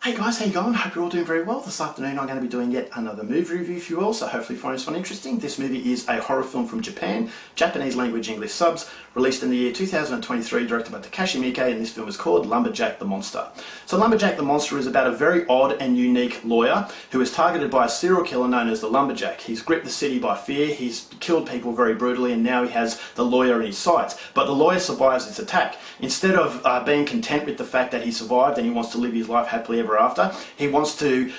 Hey guys, how you going? Hope you're all doing very well. This afternoon I'm going to be doing yet another movie review for you all, so hopefully you find this one interesting. This movie is a horror film from Japan, Japanese language English subs, released in the year 2023, directed by Takashi Miike, and this film is called Lumberjack the Monster. So Lumberjack the Monster is about a very odd and unique lawyer who is targeted by a serial killer known as the Lumberjack. He's gripped the city by fear, he's killed people very brutally, and now he has the lawyer in his sights. But the lawyer survives this attack. Instead of being content with the fact that he survived and he wants to live his life happily ever after, he wants to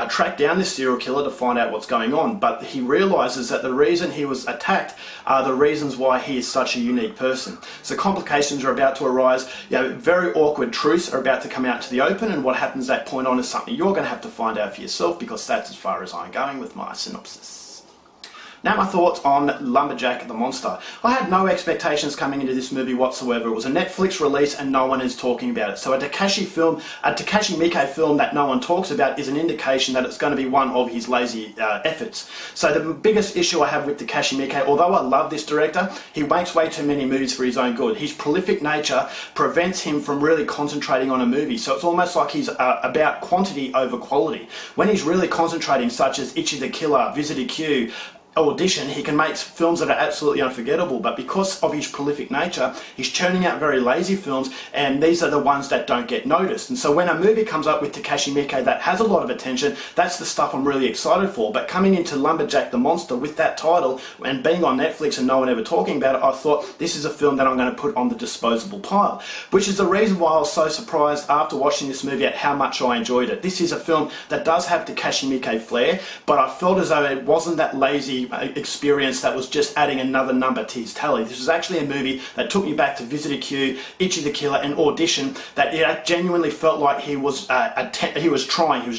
track down this serial killer to find out what's going on. But he realizes that the reason he was attacked are the reasons why he is such a unique person. So complications are about to arise, very awkward truths are about to come out to the open, and what happens at that point on is something you're going to have to find out for yourself, because that's as far as I'm going with my synopsis. Now my thoughts on Lumberjack the Monster. I had no expectations coming into this movie whatsoever. It was a Netflix release and no one is talking about it. So a Takashi Miike film that no one talks about is an indication that it's going to be one of his lazy efforts. So the biggest issue I have with Takashi Miike, although I love this director, he makes way too many movies for his own good. His prolific nature prevents him from really concentrating on a movie. So it's almost like he's about quantity over quality. When he's really concentrating, such as Ichi the Killer, Visitor Q, Audition, he can make films that are absolutely unforgettable, but because of his prolific nature, he's churning out very lazy films, and these are the ones that don't get noticed. And so when a movie comes up with Takashi Miike that has a lot of attention, that's the stuff I'm really excited for. But coming into Lumberjack the Monster with that title and being on Netflix and no one ever talking about it, I thought this is a film that I'm going to put on the disposable pile, which is the reason why I was so surprised after watching this movie at how much I enjoyed it. This is a film that does have Takashi Miike flair, but I felt as though it wasn't that lazy experience that was just adding another number to his tally. This was actually a movie that took me back to Visitor Q, Ichi the Killer, and Audition, that it genuinely felt like he was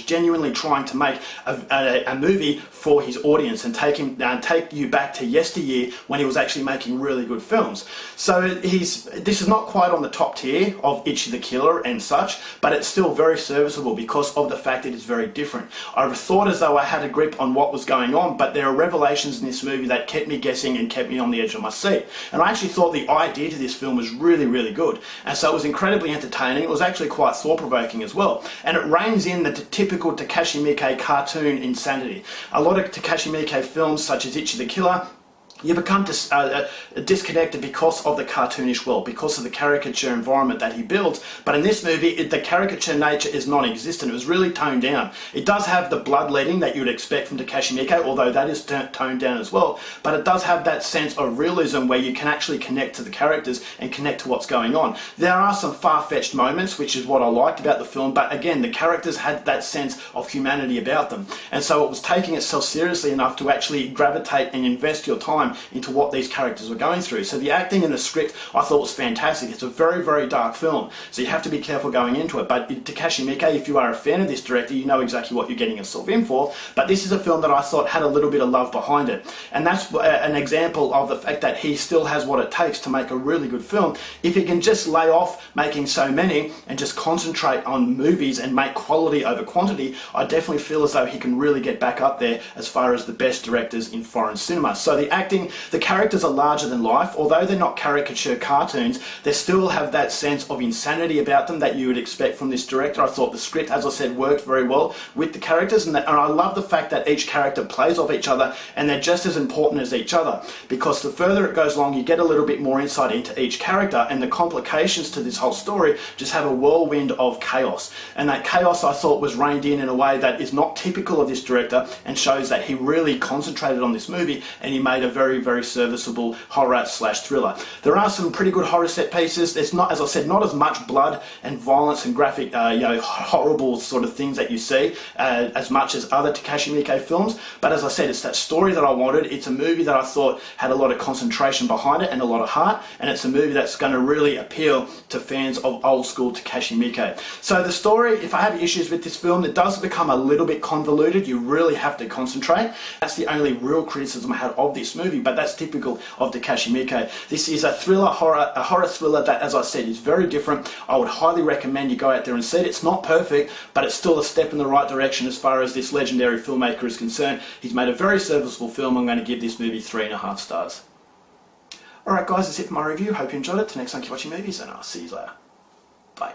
genuinely trying to make a movie for his audience and take you back to yesteryear when he was actually making really good films. So this is not quite on the top tier of Ichi the Killer and such, but it's still very serviceable because of the fact that it's very different. I thought as though I had a grip on what was going on, but there are revelations in this movie that kept me guessing and kept me on the edge of my seat. And I actually thought the idea to this film was really, really good. And so it was incredibly entertaining. It was actually quite thought-provoking as well. And it reins in the typical Takashi Miike cartoon insanity. A lot of Takashi Miike films, such as Ichi the Killer, you become disconnected because of the cartoonish world, because of the caricature environment that he builds. But in this movie, the caricature nature is non-existent. It was really toned down. It does have the bloodletting that you would expect from Takashi Miike, although that is toned down as well. But it does have that sense of realism where you can actually connect to the characters and connect to what's going on. There are some far-fetched moments, which is what I liked about the film, but again, the characters had that sense of humanity about them. And so it was taking itself seriously enough to actually gravitate and invest your time into what these characters were going through. So the acting and the script I thought was fantastic. It's a very, very dark film, so you have to be careful going into it. But Takashi Miike, if you are a fan of this director, you know exactly what you're getting yourself in for. But this is a film that I thought had a little bit of love behind it. And that's an example of the fact that he still has what it takes to make a really good film. If he can just lay off making so many and just concentrate on movies and make quality over quantity, I definitely feel as though he can really get back up there as far as the best directors in foreign cinema. So the acting, the characters are larger than life. Although they're not caricature cartoons, they still have that sense of insanity about them that you would expect from this director. I thought the script, as I said, worked very well with the characters, and I love the fact that each character plays off each other and they're just as important as each other, because the further it goes along, you get a little bit more insight into each character, and the complications to this whole story just have a whirlwind of chaos. And that chaos, I thought, was reined in a way that is not typical of this director and shows that he really concentrated on this movie and he made a very, very serviceable horror/thriller. There are some pretty good horror set pieces. It's not, as I said, not as much blood and violence and graphic, horrible sort of things that you see as much as other Takashi Miike films. But as I said, it's that story that I wanted. It's a movie that I thought had a lot of concentration behind it and a lot of heart, and it's a movie that's going to really appeal to fans of old school Takashi Miike. So the story, if I have issues with this film, it does become a little bit convoluted. You really have to concentrate. That's the only real criticism I had of this movie, but that's typical of Takashi Miike. This is a horror thriller that, as I said, is very different. I would highly recommend you go out there and see it. It's not perfect, but it's still a step in the right direction as far as this legendary filmmaker is concerned. He's made a very serviceable film. I'm going to give this movie 3.5 stars. Alright guys, that's it for my review. Hope you enjoyed it. Till next time, keep watching movies, and I'll see you later. Bye.